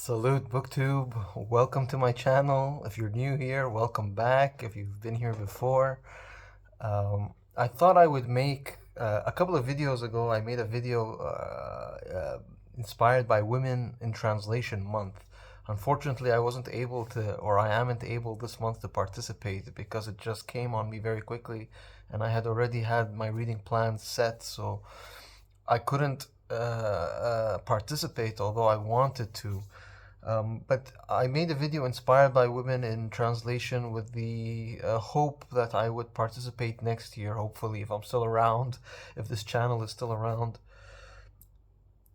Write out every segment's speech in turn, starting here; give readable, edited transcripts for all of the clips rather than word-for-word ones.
Salute BookTube, welcome to my channel. If you're new here, welcome back. If you've been here before, I thought I would make a couple of videos ago. I made a video inspired by Women in Translation Month. Unfortunately, I wasn't able to, or I amn't able this month to participate because it just came on me very quickly, and I had already had my reading plan set, so I couldn't participate, although I wanted to. But I made a video inspired by Women in Translation with the hope that I would participate next year, hopefully, if I'm still around, if this channel is still around.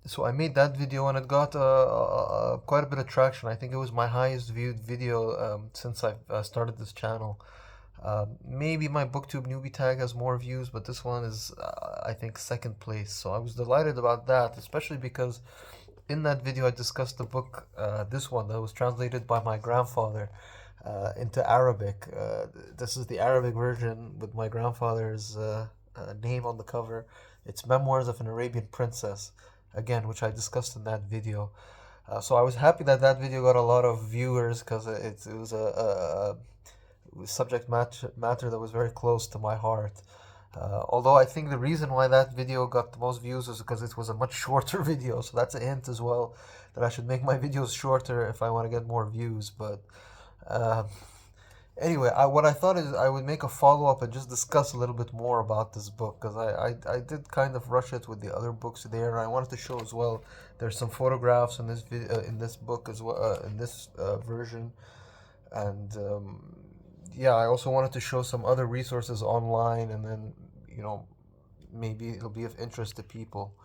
So I made that video and it got quite a bit of traction. I think it was my highest viewed video since I've started this channel. Maybe my BookTube newbie tag has more views, but this one is, I think, second place. So I was delighted about that, especially because in that video I discussed the book, this one that was translated by my grandfather into Arabic. This is the Arabic version with my grandfather's name on the cover. It's Memoirs of an Arabian Princess, again, which I discussed in that video. So I was happy that that video got a lot of viewers because it was a subject matter that was very close to my heart. Although I think the reason why that video got the most views is because it was a much shorter video, so that's a hint as well that I should make my videos shorter if I want to get more views. But uh, anyway, what I thought is I would make a follow-up and just discuss a little bit more about this book because I did kind of rush it with the other books there, and I wanted to show as well. There's some photographs in this in this book as well, in this version, and yeah, I also wanted to show some other resources online, and then, maybe it'll be of interest to people.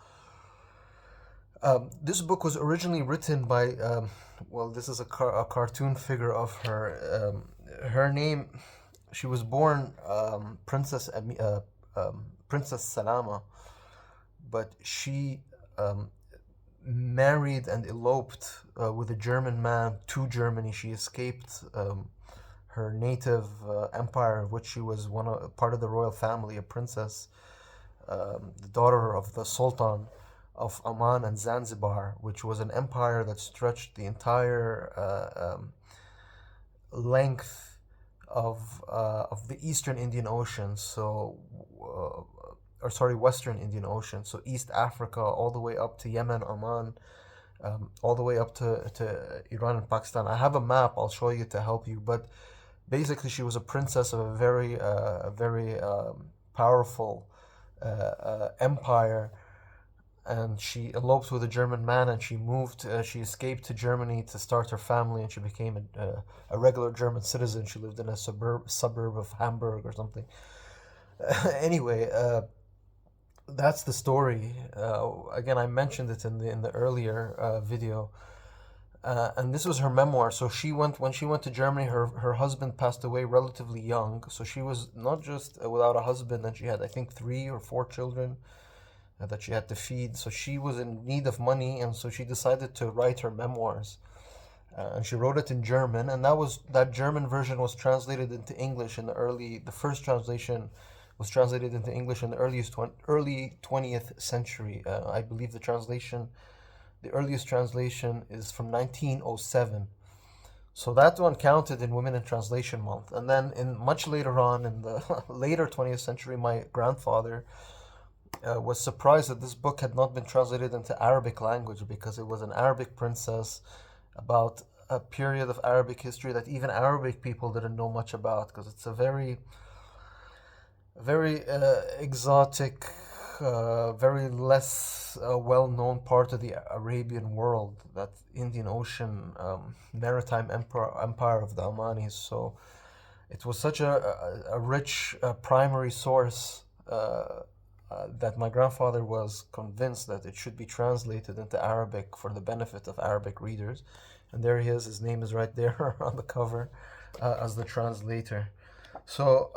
This book was originally written by, well, this is a cartoon figure of her. Her name, she was born Princess Salama, but she married and eloped with a German man to Germany. She escaped her native empire, of which she was part of the royal family, a princess, the daughter of the Sultan of Oman and Zanzibar, which was an empire that stretched the entire length of the Eastern Indian Ocean, or sorry, Western Indian Ocean, so East Africa, all the way up to Yemen, Oman, all the way up to Iran and Pakistan. I have a map I'll show you to help you, but basically she was a princess of a very powerful empire, and she eloped with a German man, and she escaped to Germany to start her family, and she became a regular German citizen. She lived in a suburb of Hamburg or something. Anyway, that's the story. Again, I mentioned it in the earlier video. And this was her memoir. So when she went to Germany, her husband passed away relatively young. So she was not just without a husband, and she had, I think, 3 or 4 children that she had to feed. So she was in need of money, and so she decided to write her memoirs. And she wrote it in German, and that German version was translated into English in the first translation was translated into English in the early 20th century. I believe the earliest translation is from 1907. So that one counted in Women in Translation Month. And then much later on, in the later 20th century, my grandfather was surprised that this book had not been translated into Arabic language, because it was an Arabic princess about a period of Arabic history that even Arabic people didn't know much about, because it's a very exotic, very less well-known part of the Arabian world, that Indian Ocean maritime empire of the Omanis. So it was such a rich primary source that my grandfather was convinced that it should be translated into Arabic for the benefit of Arabic readers. And there he is, his name is right there on the cover as the translator. So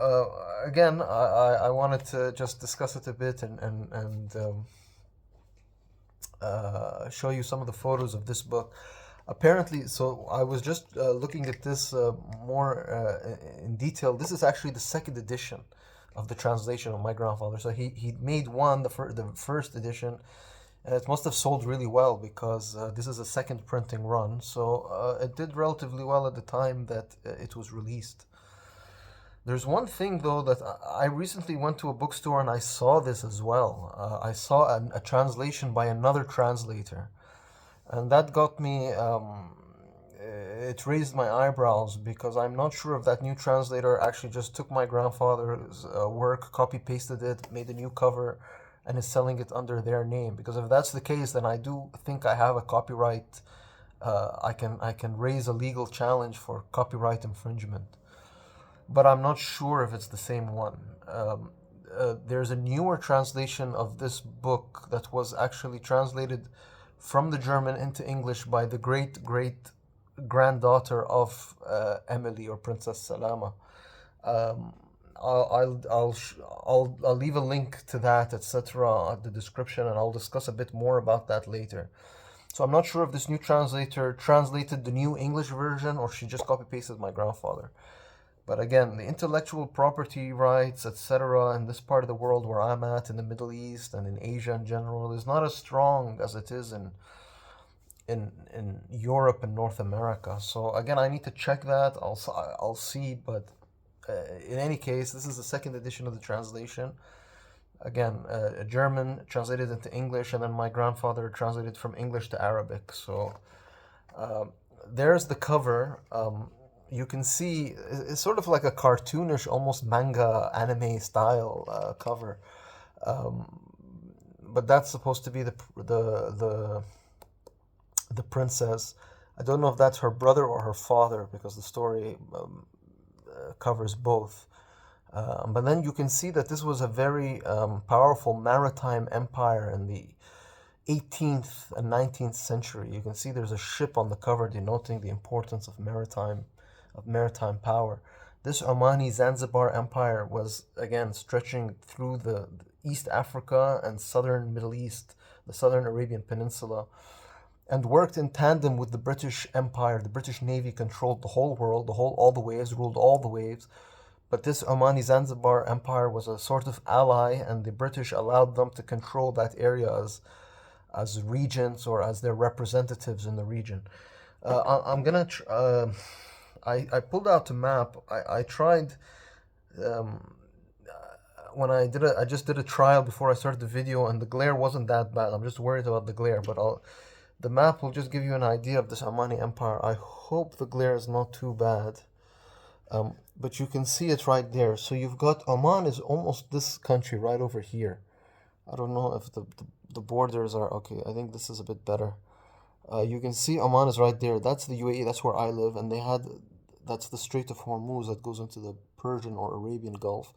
again, I wanted to just discuss it a bit and show you some of the photos of this book. Apparently, so I was just looking at this more in detail. This is actually the second edition of the translation of my grandfather. So he made one, the first edition, And it must have sold really well because this is a second printing run, so it did relatively well at the time that it was released. There's one thing though that I recently went to a bookstore and I saw this as well. I saw a translation by another translator, and that got me. It raised my eyebrows because I'm not sure if that new translator actually just took my grandfather's work, copy pasted it, made a new cover, and is selling it under their name. Because if that's the case, then I do think I have a copyright. I can raise a legal challenge for copyright infringement, but I'm not sure if it's the same one. There's a newer translation of this book that was actually translated from the German into English by the great great granddaughter of Emily or Princess Salama. Um, I'll leave a link to that, etc., at the description, and I'll discuss a bit more about that later. So I'm not sure if this new translator translated the new English version or she just copy pasted my grandfather. But again, the intellectual property rights, etc., in this part of the world where I'm at, in the Middle East and in Asia in general, is not as strong as it is in Europe and North America. So again, I need to check that. I'll see. But in any case, this is the second edition of the translation. Again, a German translated into English, and then my grandfather translated from English to Arabic. So there's the cover. You can see it's sort of like a cartoonish, almost manga anime style cover. But that's supposed to be the princess. I don't know if that's her brother or her father because the story covers both. But then you can see that this was a very powerful maritime empire in the 18th and 19th century. You can see there's a ship on the cover denoting the importance of maritime power. This Omani Zanzibar Empire was again stretching through the East Africa and southern Middle East, the southern Arabian Peninsula, and worked in tandem with the British Empire. The British Navy controlled the whole world, all the waves, ruled all the waves. But this Omani Zanzibar Empire was a sort of ally, and the British allowed them to control that area as regents or as their representatives in the region. I'm gonna. I pulled out a map. I tried when I just did a trial before I started the video, and the glare wasn't that bad. I'm just worried about the glare, but the map will just give you an idea of this Omani Empire. I hope the glare is not too bad. But you can see it right there. So you've got Oman is almost this country right over here. I don't know if the borders are okay. I think this is a bit better. You can see Oman is right there. That's the UAE. That's where I live, and that's the Strait of Hormuz that goes into the Persian or Arabian Gulf.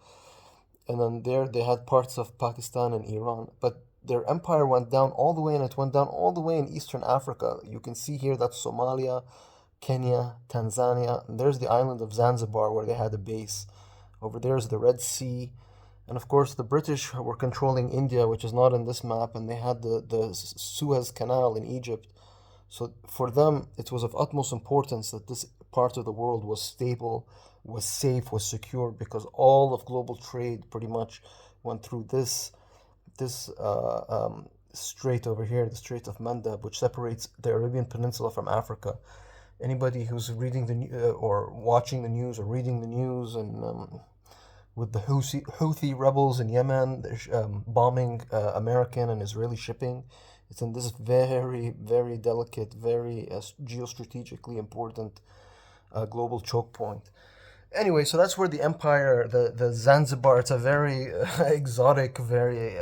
And then there they had parts of Pakistan and Iran, but their empire went down all the way, and it went down all the way in Eastern Africa. You can see here that's Somalia, Kenya, Tanzania, and there's the island of Zanzibar where they had a base. Over there is the Red Sea, and of course the British were controlling India, which is not in this map, and they had the Suez Canal in Egypt. So for them, it was of utmost importance that this part of the world was stable, was safe, was secure, because all of global trade pretty much went through this strait over here, the Strait of Mandab, which separates the Arabian Peninsula from Africa. Anybody who's reading or watching the news or reading the news and with the Houthi rebels in Yemen bombing American and Israeli shipping, it's in this very, very delicate, very geostrategically important global choke point. Anyway, so that's where the empire, the Zanzibar, it's a very exotic, very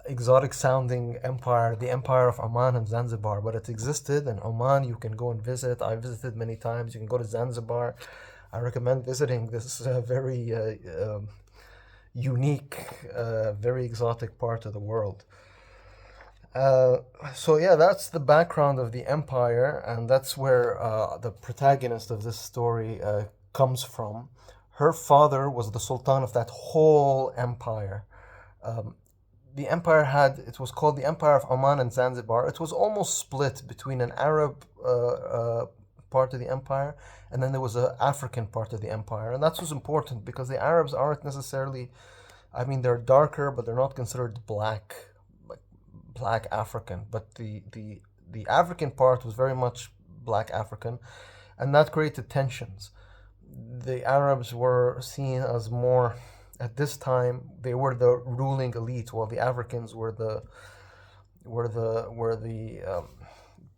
exotic sounding empire, the empire of Oman and Zanzibar, but it existed. And Oman, you can go and visit. I visited many times. You can go to Zanzibar. I recommend visiting this very unique, very exotic part of the world. So yeah, that's the background of the empire, and that's where the protagonist of this story comes from. Her father was the sultan of that whole empire. The empire it was called the Empire of Oman and Zanzibar. It was almost split between an Arab part of the empire, and then there was an African part of the empire. And that was important because the Arabs aren't necessarily, I mean, they're darker, but they're not considered black. Like black African, but the African part was very much black African, and that created tensions. The Arabs were seen as more, at this time, they were the ruling elite, while the Africans were the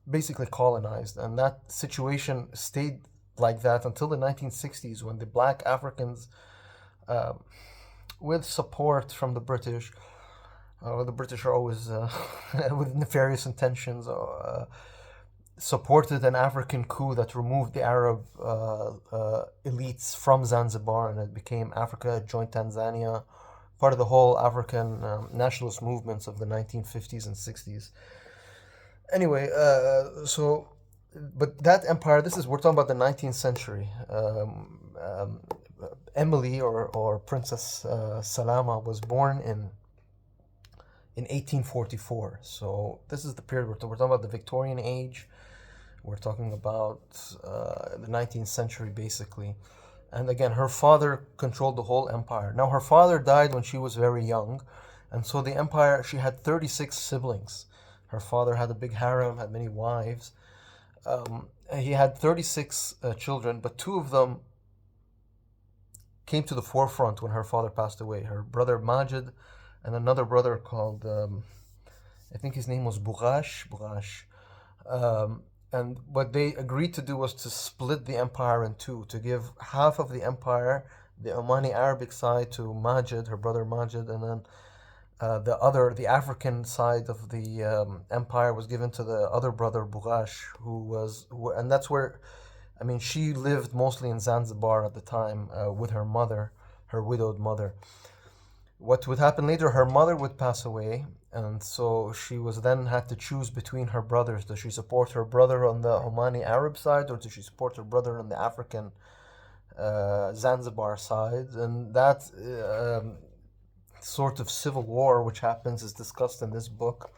basically colonized, and that situation stayed like that until the 1960s, when the black Africans, uh, with support from the British, the British are always with nefarious intentions, supported an African coup that removed the Arab elites from Zanzibar, and it became Africa joined Tanzania, part of the whole African nationalist movements of the 1950s and 60s. Anyway, but that empire, we're talking about the 19th century. Emily, or Princess Salama, was born in 1844. So this is the period we're talking about, the Victorian age. We're talking about the 19th century, basically. And again, her father controlled the whole empire. Now, her father died when she was very young, and so the empire, she had 36 siblings. Her father had a big harem, had many wives. He had 36 children, but two of them came to the forefront when her father passed away. Her brother Majid and another brother called, I think his name was Bughash. And what they agreed to do was to split the empire in two, to give half of the empire, the Omani Arabic side, to Majid, her brother Majid, and then the African side of the empire was given to the other brother Bughash, and that's where, I mean, she lived mostly in Zanzibar at the time with her mother, her widowed mother. What would happen later, her mother would pass away, and so she was then had to choose between her brothers. Does she support her brother on the Omani Arab side, or does she support her brother on the African Zanzibar side? And that sort of civil war which happens is discussed in this book.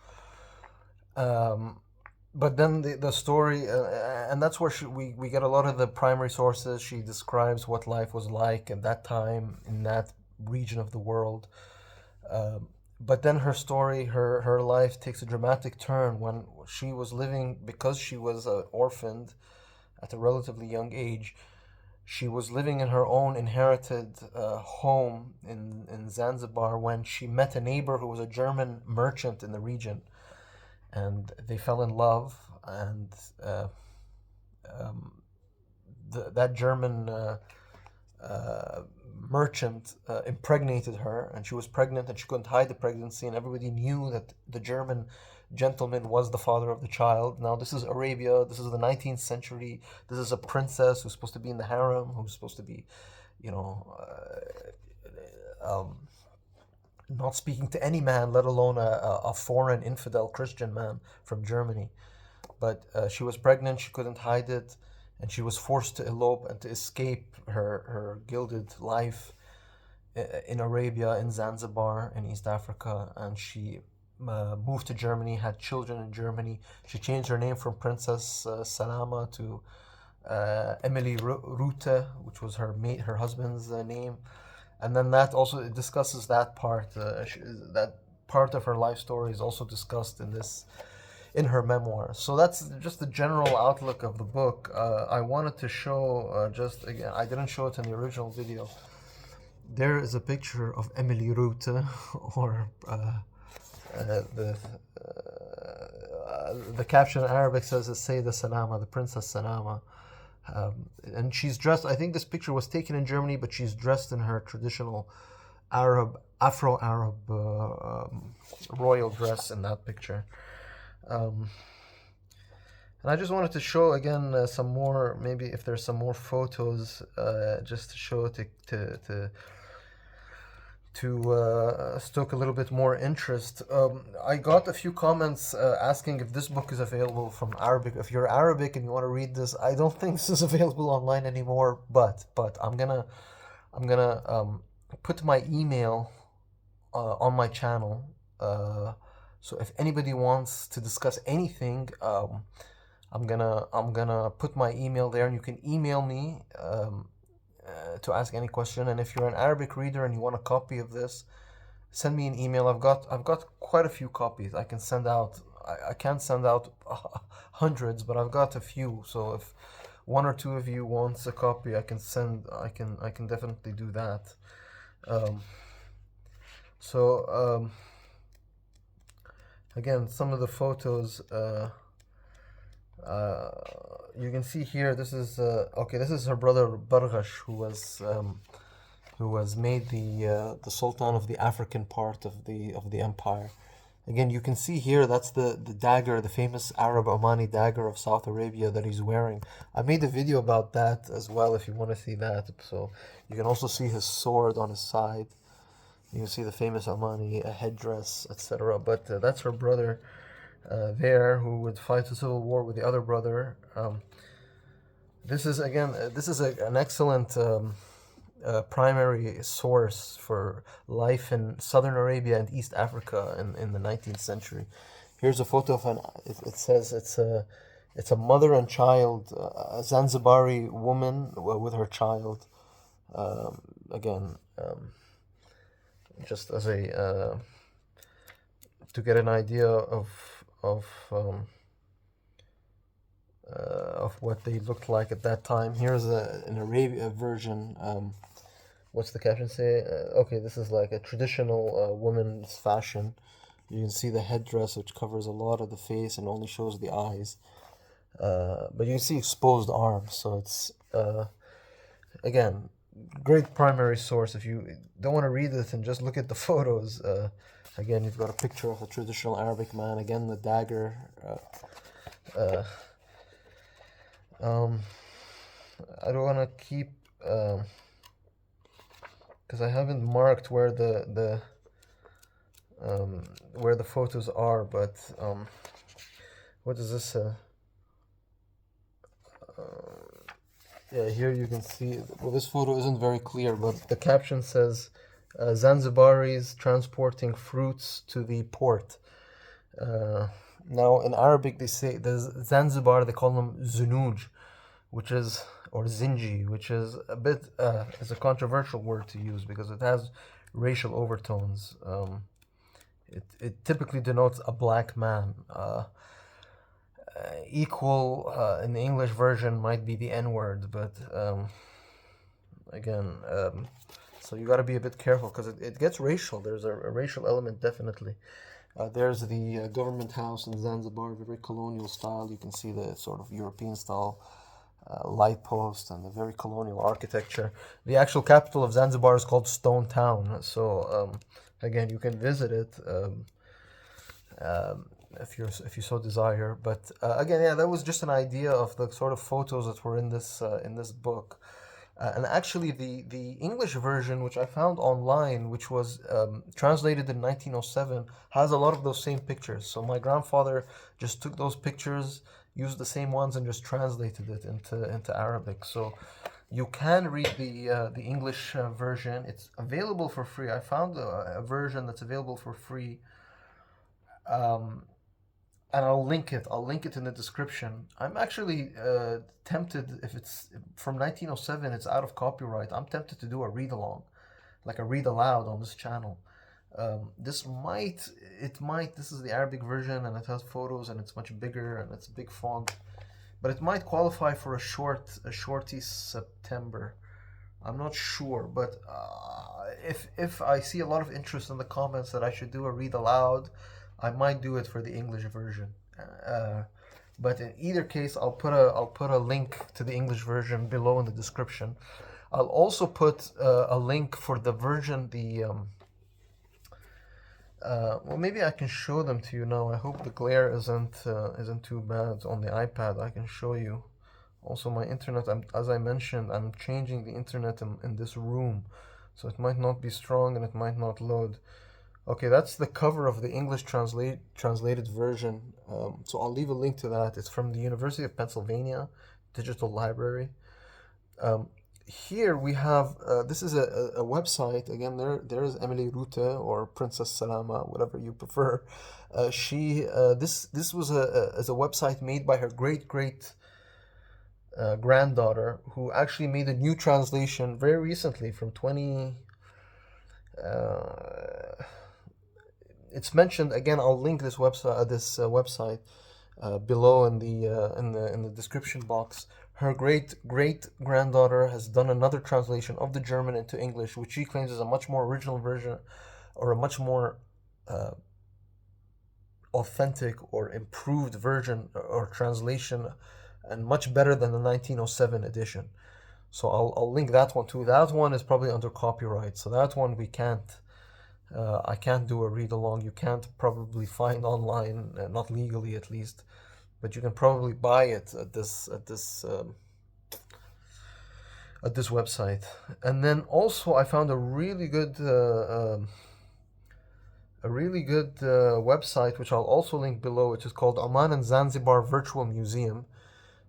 But then the story, and that's where we get a lot of the primary sources. She describes what life was like at that time in that region of the world. But then her story, her life takes a dramatic turn when she was living, because she was orphaned at a relatively young age. She was living in her own inherited home in Zanzibar when she met a neighbor who was a German merchant in the region, and they fell in love, and that German merchant impregnated her, and she was pregnant, and she couldn't hide the pregnancy, and everybody knew that the German gentleman was the father of the child. Now, this is Arabia, this is the 19th century, this is a princess who's supposed to be in the harem, who's supposed to be, not speaking to any man, let alone a foreign infidel Christian man from Germany. But she was pregnant, she couldn't hide it, and she was forced to elope and to escape her gilded life in Arabia, in Zanzibar, in East Africa, and she moved to Germany, had children in Germany. She changed her name from Princess Salama to Emily Ruete, which was her husband's name. And then that also discusses that part. That part of her life story is also discussed in her memoirs. So that's just the general outlook of the book. I wanted to show, just again, I didn't show it in the original video. There is a picture of Emily Ruete, or the caption in Arabic says Sayida Salama, the Princess Salama. And she's dressed, I think this picture was taken in Germany, but she's dressed in her traditional Afro-Arab royal dress in that picture. And I just wanted to show again some more, maybe if there's some more photos, just to show to stoke a little bit more interest. I got a few comments asking if this book is available from Arabic. If you're Arabic and you want to read this, I don't think this is available online anymore. But I'm gonna put my email on my channel. So if anybody wants to discuss anything, I'm gonna put my email there, and you can email me to ask any question. And if you're an Arabic reader and you want a copy of this, send me an email. I've got quite a few copies. I can send out. I can't send out hundreds, but I've got a few. So if one or two of you wants a copy, I can send. I can definitely do that. Um, so again, some of the photos. Uh, you can see here. This is okay. This is her brother Barghash, who was made the sultan of the African part of the empire. Again, you can see here that's the dagger, the famous Arab Omani dagger of South Arabia that he's wearing. I made a video about that as well if you want to see that. So you can also see his sword on his side. You can see the famous Omani headdress, etc. But that's her brother there who would fight a civil war with the other brother. This is again, an excellent primary source for life in southern Arabia and East Africa in the 19th century. Here's a photo of it says it's a mother and child, a Zanzibari woman with her child. Again, just as a to get an idea of what they looked like at that time. Here's an Arabia version. What's the caption say? Okay, this is like a traditional woman's fashion. You can see the headdress, which covers a lot of the face and only shows the eyes. But you can see exposed arms, so it's again great primary source. If you don't want to read it and just look at the photos, again you've got a picture of a traditional Arabic man. Again, the dagger. I don't want to keep because I haven't marked where where the photos are, but what is this? Yeah, here you can see. Well, this photo isn't very clear, but the caption says Zanzibaris transporting fruits to the port. Now, in Arabic, they say the Zanzibar, they call them Zunuj, which is, or Zinji, which is a bit, is a controversial word to use because it has racial overtones. It typically denotes a black man. Equal in the English version might be the N word, but again, so you got to be a bit careful because it gets racial. There's a racial element, definitely. There's the government house in Zanzibar, very colonial style. You can see the sort of European style light post and the very colonial architecture. The actual capital of Zanzibar is called Stone Town. So again, you can visit it if you so desire. But again, yeah, that was just an idea of the sort of photos that were in this book. And actually, the English version, which I found online, which was translated in 1907, has a lot of those same pictures. So my grandfather just took those pictures, used the same ones, and just translated it into Arabic. So you can read the English version. It's available for free. I found a version that's available for free. And I'll link it. I'll link it in the description. I'm actually tempted, if it's from 1907, it's out of copyright. I'm tempted to do a read along, like a read aloud on this channel. This is the Arabic version and it has photos and it's much bigger and it's big font, but it might qualify for a shorty September. I'm not sure, but if I see a lot of interest in the comments that I should do a read aloud, I might do it for the English version. But in either case, I'll put a link to the English version below in the description. I'll also put a link for the version, well, maybe I can show them to you now. I hope the glare isn't too bad on the iPad. I can show you. Also, my internet, as I mentioned, I'm changing the internet in this room, so it might not be strong and it might not load. Okay, that's the cover of the English translated version. So I'll leave a link to that. It's from the University of Pennsylvania Digital Library. Here we have, this is a website. Again, there is Emily Ruete or Princess Salama, whatever you prefer. This was a website made by her great granddaughter, who actually made a new translation very recently from it's mentioned again. I'll link this website below in the description box. Her great great granddaughter has done another translation of the German into English, which she claims is a much more original version, or a much more uh, authentic or improved version or translation, and much better than the 1907 edition. So I'll link that one too. That one is probably under copyright, so that one we can't. I can't do a read along. You can't probably find online, not legally at least, but you can probably buy it at this website. And then also I found a really good website, which I'll also link below, which is called Oman and Zanzibar Virtual Museum.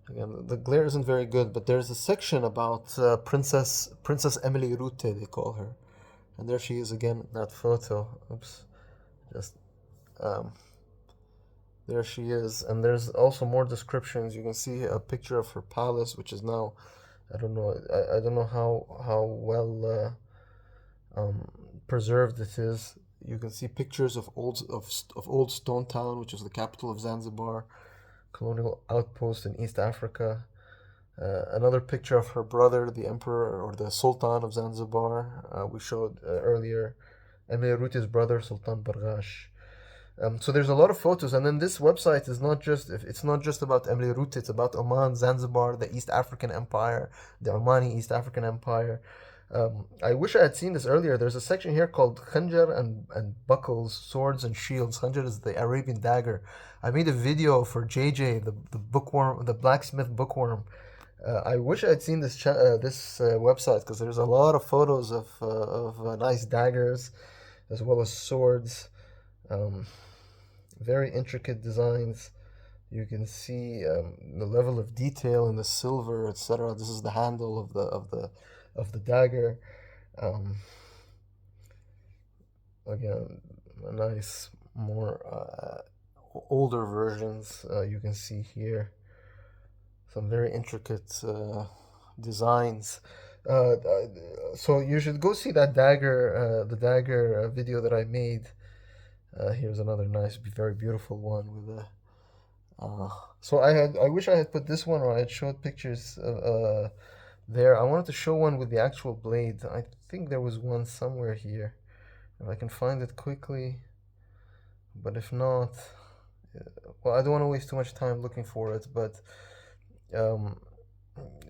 Again, the glare isn't very good, but there's a section about Princess Emily Ruete, they call her, and there she is again in that photo. Oops, just um, there she is, and there's also more descriptions. You can see a picture of her palace, which is now, I don't know, I don't know how well preserved it is. You can see pictures of old Stone Town, which is the capital of Zanzibar, colonial outpost in East Africa. Another picture of her brother, the emperor or the sultan of Zanzibar. We showed earlier Emir Ruti's brother, Sultan Bargash. So there's a lot of photos, and then this website is not just, it's not just about Emily Ruti, it's about Oman, Zanzibar, the East African Empire, the Omani East African Empire. I wish I had seen this earlier. There's a section here called Khanjar and Buckles, Swords and Shields. Khanjar is the Arabian dagger. I made a video for JJ, the bookworm, the blacksmith bookworm. I wish I had seen this website, because there's a lot of photos of nice daggers as well as swords. Um, Very intricate designs. You can see the level of detail in the silver, etc. This is the handle of the dagger. Um, Again, a nice more older versions. You can see here some very intricate designs. So you should go see that the dagger video that I made. Here's another nice, very beautiful one with a. So I wish I had put this one, or I had showed pictures there. I wanted to show one with the actual blade. I think there was one somewhere here, if I can find it quickly. But if not, well, I don't want to waste too much time looking for it. But um,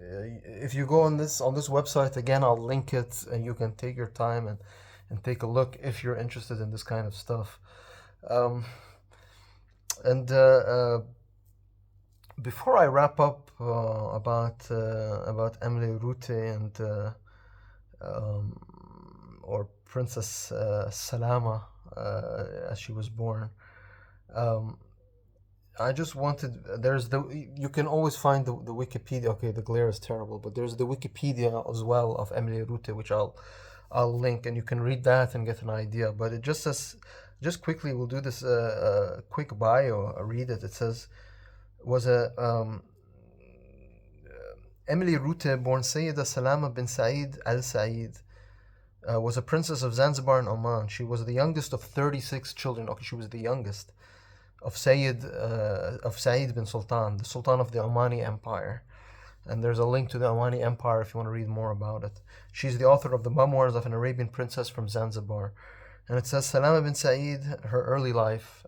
if you go on this website again, I'll link it, and you can take your time and take a look if you're interested in this kind of stuff. Um, and Before I wrap up about Emily Rute and or Princess Salama, as she was born, um, I just wanted, you can always find the Wikipedia. Okay, the glare is terrible, but there's the Wikipedia as well of Emily Rute, which I'll link, and you can read that and get an idea. But it just says, just quickly, we'll do this quick bio. Read it. It says, was a Emily Rute, born Sayida Salama bin Said Al Said, was a princess of Zanzibar and Oman. She was the youngest of 36 children. Okay, she was the youngest of Said bin Sultan, the Sultan of the Omani Empire. And there's a link to the Omani Empire if you want to read more about it. She's the author of the Memoirs of an Arabian Princess from Zanzibar. And it says Salama bin Said, her early life,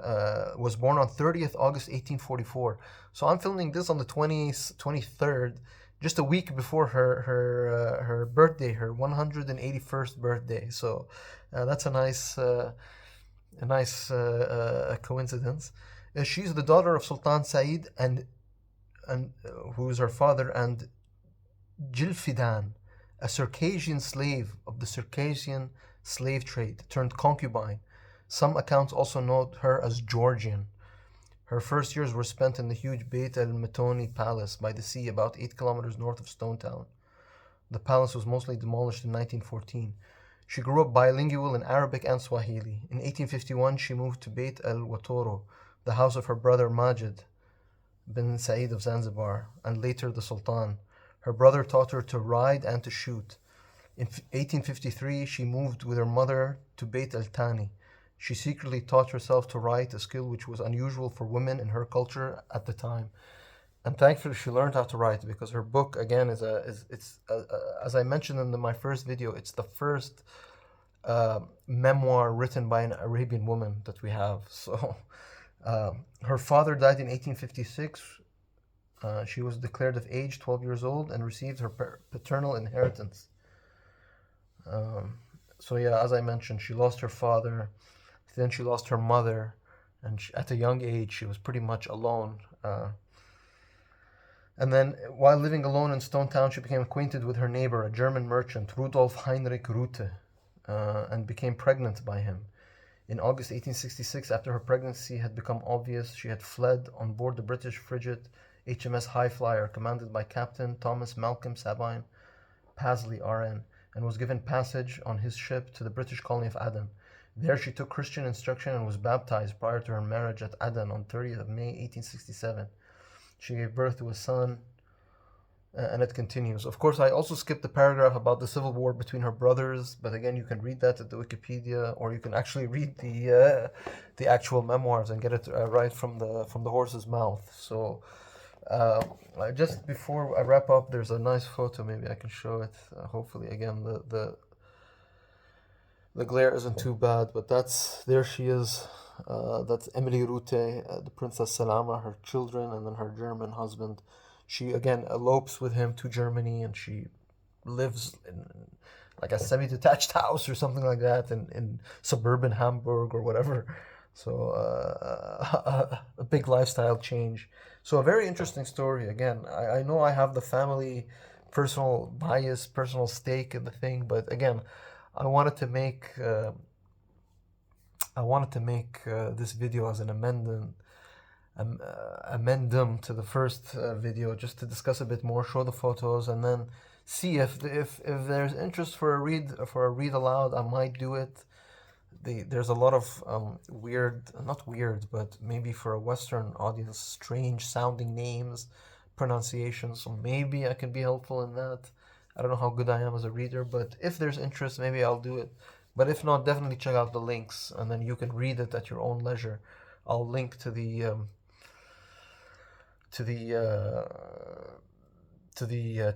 was born on 30th August 1844. So I'm filming this on the 23rd, just a week before her birthday, her 181st birthday. So that's a nice coincidence. She's the daughter of Sultan Said and who is her father, and Jilfidan, a Circassian slave of the Circassian slave trade turned concubine. Some accounts also note her as Georgian. Her first years were spent in the huge Beit el-Metoni palace by the sea, about 8 kilometers north of Stone Town. The palace was mostly demolished in 1914. She grew up bilingual in Arabic and Swahili. In 1851, she moved to Beit el-Watoro, the house of her brother Majid bin Said of Zanzibar, and later the Sultan. Her brother taught her to ride and to shoot. In 1853, she moved with her mother to Beit el-Tani. She secretly taught herself to write, a skill which was unusual for women in her culture at the time. And thankfully, she learned how to write, because her book again as I mentioned in my first video, it's the first memoir written by an Arabian woman that we have. So her father died in 1856. She was declared of age, 12 years old, and received her paternal inheritance. So yeah, as I mentioned, she lost her father, then she lost her mother, and at a young age, she was pretty much alone. And then, while living alone in Stone Town, she became acquainted with her neighbor, a German merchant, Rudolf Heinrich Ruete, and became pregnant by him. In August 1866, after her pregnancy had become obvious, she had fled on board the British frigate HMS Highflyer, commanded by Captain Thomas Malcolm Sabine Pasley, RN, and was given passage on his ship to the British colony of Aden. There she took Christian instruction and was baptized prior to her marriage at Aden on 30th of May 1867. She gave birth to a son, and it continues. Of course, I also skipped the paragraph about the civil war between her brothers, but again, you can read that at the Wikipedia, or you can actually read the actual memoirs and get it right from the horse's mouth. So, just before I wrap up, there's a nice photo. Maybe I can show it. Hopefully, again, the glare isn't too bad, but there she is. That's Emily Ruete, the Princess Salama, her children, and then her German husband. She again elopes with him to Germany, and she lives in like a semi-detached house or something like that in suburban Hamburg or whatever. So a big lifestyle change. So a very interesting story. Again, I know I have the family personal bias, personal stake in the thing, but again, I wanted to make this video as an amendum to the first video, just to discuss a bit more, show the photos, and then see if there's interest for a read aloud. I might do it. There's a lot of not weird, but maybe for a Western audience, strange sounding names, pronunciations. So maybe I can be helpful in that. I don't know how good I am as a reader, but if there's interest, maybe I'll do it. But if not, definitely check out the links, and then you can read it at your own leisure. I'll link to the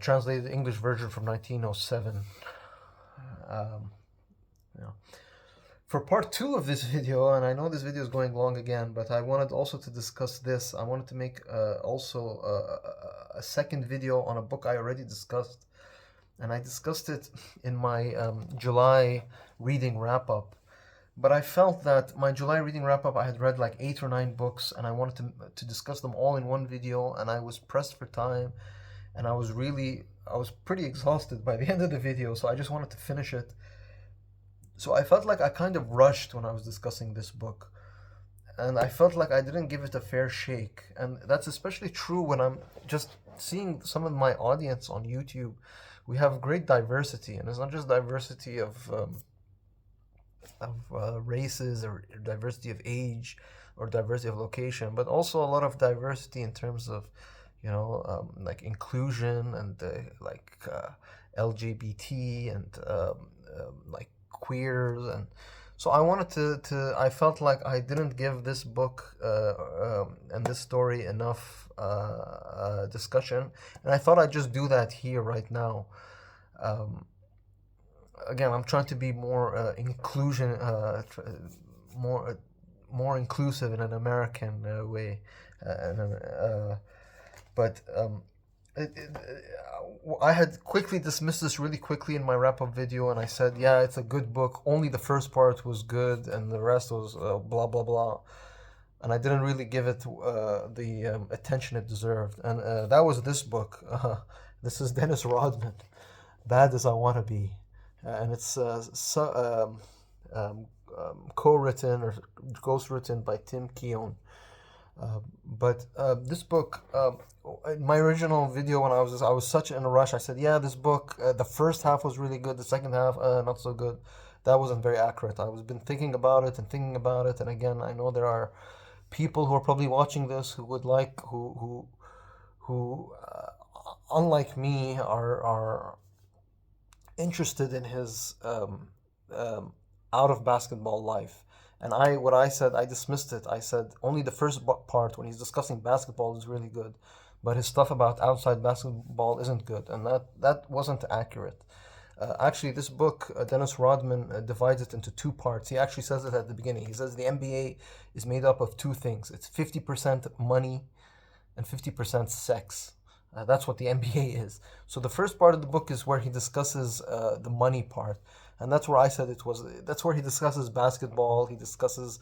translated English version from 1907. Yeah. For part 2 of this video, and I know this video is going long again, but I wanted also to discuss this. I wanted to make also a second video on a book I already discussed, and I discussed it in my July reading wrap-up. But I felt that my July reading wrap-up, I had read like 8 or 9 books, and I wanted to discuss them all in one video, and I was pressed for time, and I was pretty exhausted by the end of the video, so I just wanted to finish it. So I felt like I kind of rushed when I was discussing this book, and I felt like I didn't give it a fair shake. And that's especially true when I'm just seeing some of my audience on YouTube. We have great diversity, and it's not just diversity of races, or diversity of age, or diversity of location, but also a lot of diversity in terms of, like inclusion and LGBT and like queers. And so I wanted I felt like I didn't give this book and this story enough discussion, and I thought I'd just do that here right now. Again, I'm trying to be more more inclusive in an American way, but I had quickly dismissed this really quickly in my wrap-up video, and I said, yeah, it's a good book. Only the first part was good, and the rest was blah, blah, blah. And I didn't really give it the attention it deserved. And that was this book. This is Dennis Rodman, Bad as I Want to Be. And it's co-written or ghost-written by Tim Keown. But this book, in my original video, when I was such in a rush, I said, yeah, this book, the first half was really good, the second half, not so good. That wasn't very accurate. I've been thinking about it, and again, I know there are people who are probably watching this who would like, who unlike me, are interested in his out of basketball life, And what I said, I dismissed it. I said only the first part when he's discussing basketball is really good, but his stuff about outside basketball isn't good, and that wasn't accurate. Actually, this book, Dennis Rodman divides it into two parts. He actually says it at the beginning. He says the NBA is made up of two things. It's 50% money and 50% sex. That's what the NBA is. So the first part of the book is where he discusses the money part, and that's where I said it was. That's where he discusses basketball. He discusses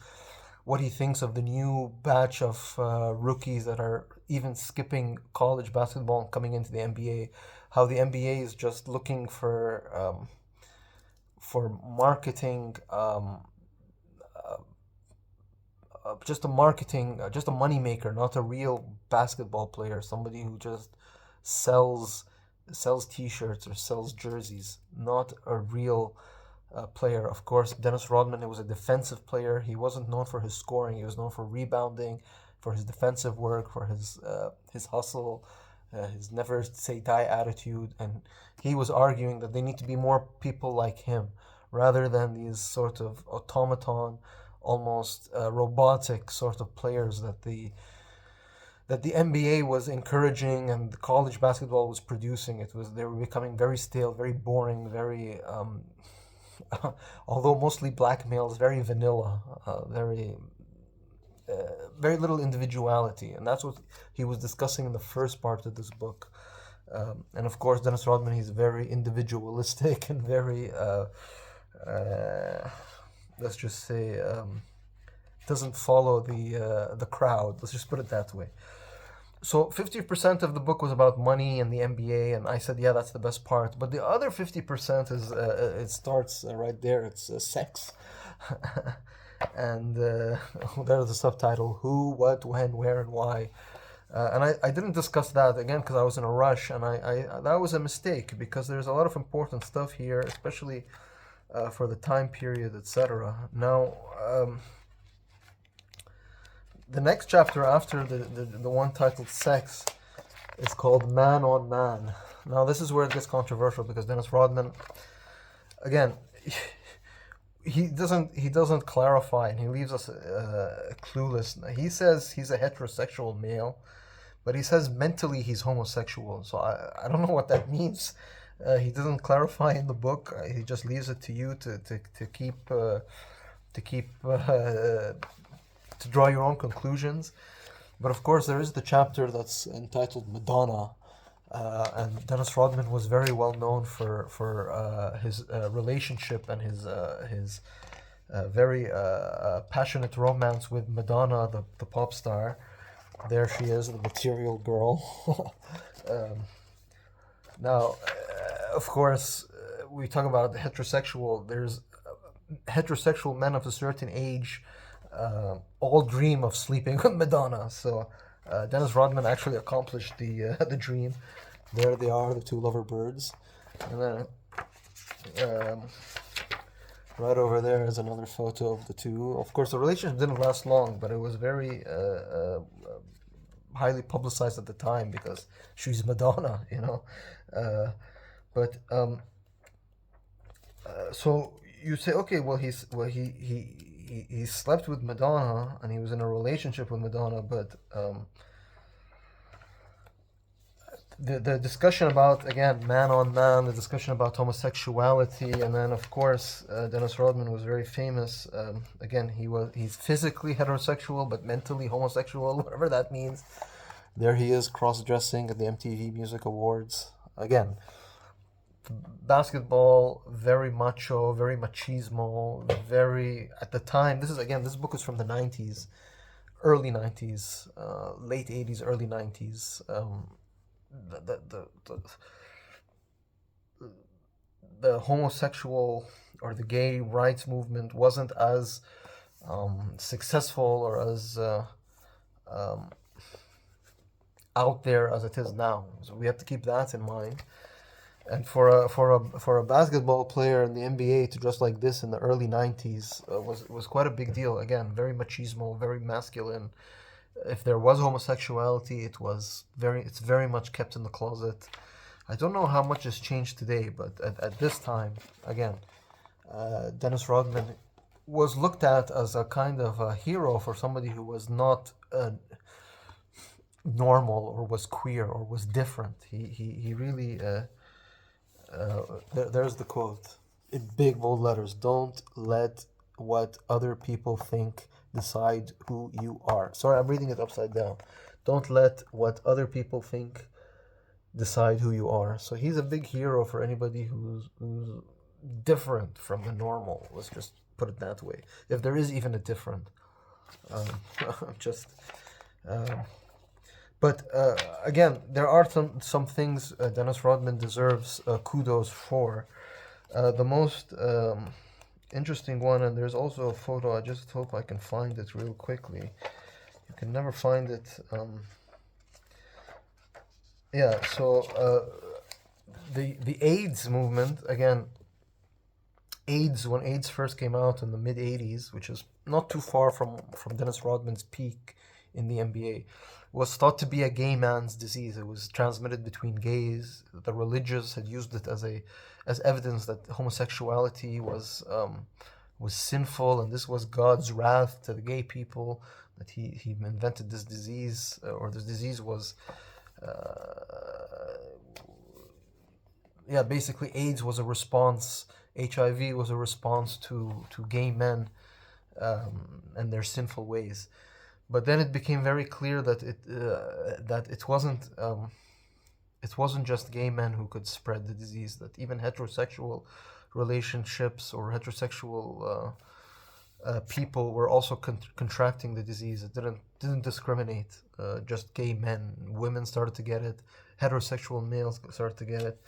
what he thinks of the new batch of rookies that are even skipping college basketball and coming into the NBA. How the NBA is just looking for marketing, just a money maker, not a real basketball player. Somebody who just sells T-shirts or sells jerseys, not a real player. Of course, Dennis Rodman, was a defensive player. He wasn't known for his scoring. He was known for rebounding, for his defensive work, for his hustle, his never say die attitude. And he was arguing that they need to be more people like him rather than these sort of automaton, almost robotic sort of players that the NBA was encouraging and the college basketball was producing. They were becoming very stale, very boring, very although mostly black males, very vanilla, very little individuality, and that's what he was discussing in the first part of this book. And of course, Dennis Rodman, he's very individualistic and very, let's just say, doesn't follow the crowd. Let's just put it that way. So 50% of the book was about money and the NBA, and I said, yeah, that's the best part. But the other 50% is it starts right there. It's sex, and there's the subtitle: who, what, when, where, and why. And I didn't discuss that again because I was in a rush, and I that was a mistake because there's a lot of important stuff here, especially for the time period, etc. Now. The next chapter after the one titled Sex is called Man on Man. Now this is where it gets controversial because Dennis Rodman, again, he doesn't clarify and he leaves us clueless. He says he's a heterosexual male, but he says mentally he's homosexual. So I don't know what that means. He doesn't clarify in the book. He just leaves it to you to draw your own conclusions. But of course, there is the chapter that's entitled Madonna, and Dennis Rodman was very well known for his relationship and his very passionate romance with Madonna, the pop star. There she is, the material girl. Now, of course, we talk about heterosexual. There's heterosexual men of a certain age. All dream of sleeping with Madonna. So Dennis Rodman actually accomplished the dream. There they are, the two lover birds. And then right over there is another photo of the two. Of course, the relationship didn't last long, but it was very highly publicized at the time because she's Madonna, you know. So you say, okay, well he slept with Madonna and he was in a relationship with Madonna, but the discussion about, again, man on man, the discussion about homosexuality, and then of course Dennis Rodman was very famous. Again, he's physically heterosexual but mentally homosexual, whatever that means. There he is cross-dressing at the MTV Music Awards. Again, basketball, very macho, very machismo, very, at the time, this book is from the 90s, early 90s, late 80s, early 90s. The homosexual or the gay rights movement wasn't as successful or as out there as it is now. So we have to keep that in mind. And for a basketball player in the NBA to dress like this in the early 90s was quite a big deal. Again, very machismo, very masculine. If there was homosexuality, it's very much kept in the closet. I don't know how much has changed today, but at this time, again, Dennis Rodman was looked at as a kind of a hero for somebody who was not normal or was queer or was different. He really there's the quote in big bold letters: "Don't let what other people think decide who you are." Sorry, I'm reading it upside down. Don't let what other people think decide who you are. So he's a big hero for anybody who's different from the normal. Let's just put it that way. If there is even a different, just. Um, but again, there are some things Dennis Rodman deserves kudos for. The most interesting one, and there's also a photo. I just hope I can find it real quickly. You can never find it. Yeah. So the AIDS movement again. AIDS, when AIDS first came out in the mid 80s, which is not too far from Dennis Rodman's peak in the NBA, was thought to be a gay man's disease. It was transmitted between gays. The religious had used it as evidence that homosexuality was sinful, and this was God's wrath to the gay people, that he invented this disease, or this disease was yeah, basically AIDS was a response. HIV was a response to gay men and their sinful ways. But then it became very clear that it wasn't just gay men who could spread the disease. That even heterosexual relationships or heterosexual people were also contracting the disease. It didn't discriminate. Just gay men, women started to get it. Heterosexual males started to get it.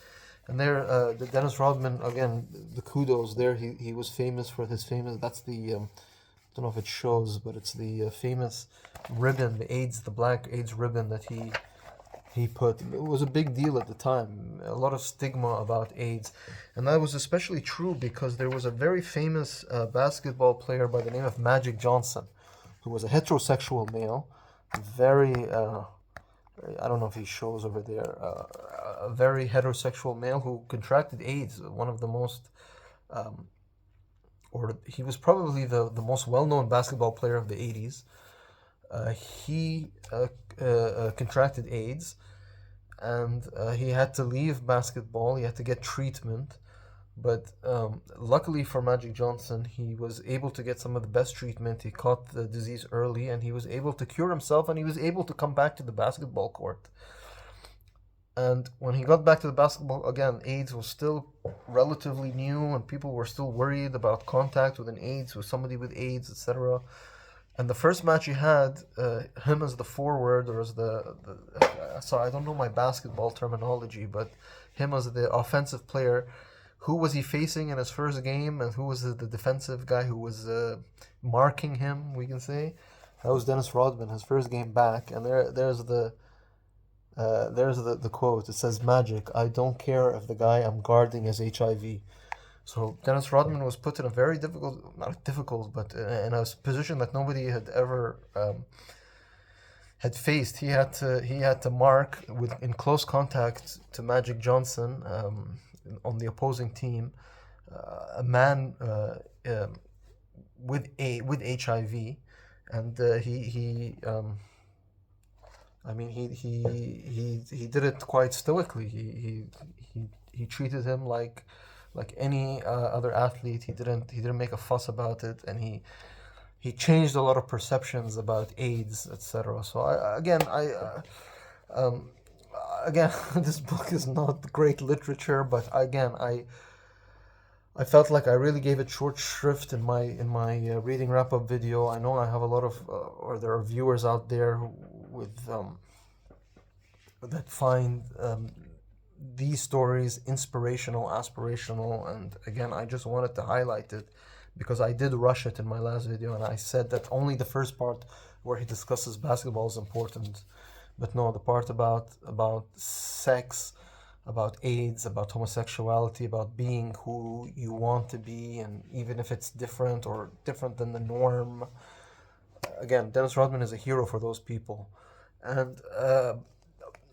And there, the Dennis Rodman, again, the kudos there. He was famous for his famous. That's the I don't know if it shows, but it's the famous ribbon, the black AIDS ribbon that he put. It was a big deal at the time. A lot of stigma about AIDS, and that was especially true because there was a very famous basketball player by the name of Magic Johnson, who was a heterosexual male, very. I don't know if he shows over there. A very heterosexual male who contracted AIDS, one of the most or he was probably the most well-known basketball player of the 80s. He contracted AIDS, and he had to leave basketball. He had to get treatment. But luckily for Magic Johnson, he was able to get some of the best treatment. He caught the disease early, and he was able to cure himself, and he was able to come back to the basketball court. And when he got back to the basketball, again, AIDS was still relatively new, and people were still worried about contact with somebody with AIDS, etc. And the first match he had, him as the forward, or as so I don't know my basketball terminology, but him as the offensive player, who was he facing in his first game, and who was the defensive guy who was marking him, we can say? That was Dennis Rodman, his first game back. And there's the quote. It says, "Magic, I don't care if the guy I'm guarding is HIV." So Dennis Rodman was put in a very difficult, not difficult, but in a position that nobody had ever had faced. He had to mark in close contact to Magic Johnson on the opposing team, a man with HIV, and he did it quite stoically. He treated him like any other athlete. He didn't make a fuss about it, and he changed a lot of perceptions about AIDS, etc. So again, this book is not great literature, but again, I felt like I really gave it short shrift in my reading wrap up video. I know I have a lot of or there are viewers out there with that find these stories inspirational, aspirational, and again, I just wanted to highlight it because I did rush it in my last video, and I said that only the first part where he discusses basketball is important, but no, the part about sex, about AIDS, about homosexuality, about being who you want to be, and even if it's different or different than the norm. Again, Dennis Rodman is a hero for those people. And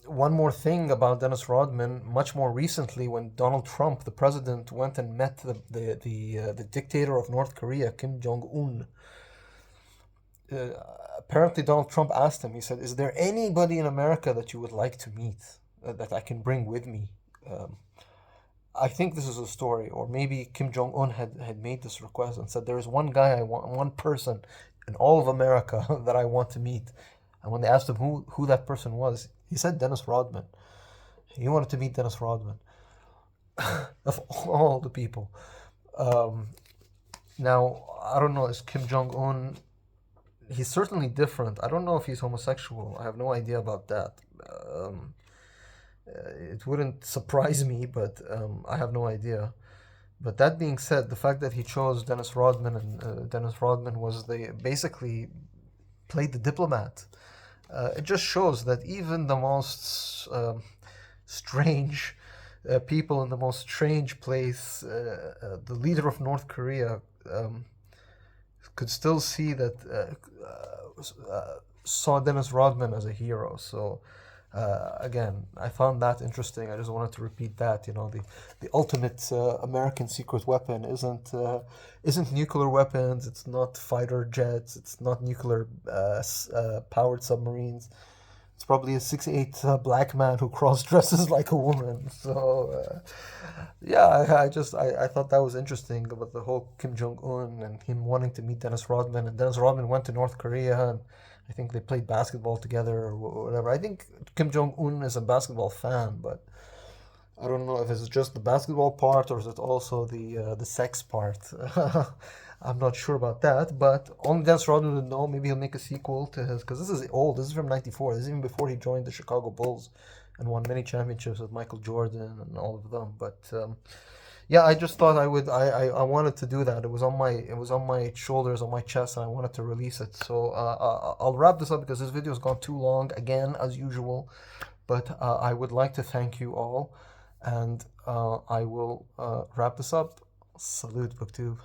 one more thing about Dennis Rodman, much more recently, when Donald Trump, the president, went and met the dictator of North Korea, Kim Jong Un. Uh, Apparently, Donald Trump asked him. He said, "Is there anybody in America that you would like to meet, that I can bring with me?" Um, I think this is a story, or maybe Kim Jong Un had made this request and said, "There is one guy I want, one person in all of America that I want to meet." And when they asked him who that person was, he said Dennis Rodman. He wanted to meet Dennis Rodman of all the people. Um, Now, I don't know, is Kim Jong Un? He's certainly different. I don't know if he's homosexual. I have no idea about that. Um, it wouldn't surprise me, but I have no idea. But that being said, the fact that he chose Dennis Rodman, and Dennis Rodman was the basically played the diplomat. It just shows that even the most strange people in the most strange place, the leader of North Korea, could still see that saw Dennis Rodman as a hero. So again, I found that interesting. I just wanted to repeat that. You know, the ultimate American secret weapon isn't nuclear weapons. It's not fighter jets. It's not nuclear powered submarines. It's probably a 6'8" black man who cross dresses like a woman. So yeah, I thought that was interesting about the whole Kim Jong Un and him wanting to meet Dennis Rodman. And Dennis Rodman went to North Korea, and I think they played basketball together or whatever. I think Kim Jong Un is a basketball fan, but I don't know if it's just the basketball part or is it also the sex part. I'm not sure about that, but only Dennis Rodman would know. Maybe he'll make a sequel to his, because this is old. This is from '94. This is even before he joined the Chicago Bulls and won many championships with Michael Jordan and all of them. But yeah, I just thought I wanted to do that. It was on my shoulders, on my chest, and I wanted to release it. So I'll wrap this up because this video has gone too long again, as usual. But I would like to thank you all, and I will wrap this up. Salute, BookTube.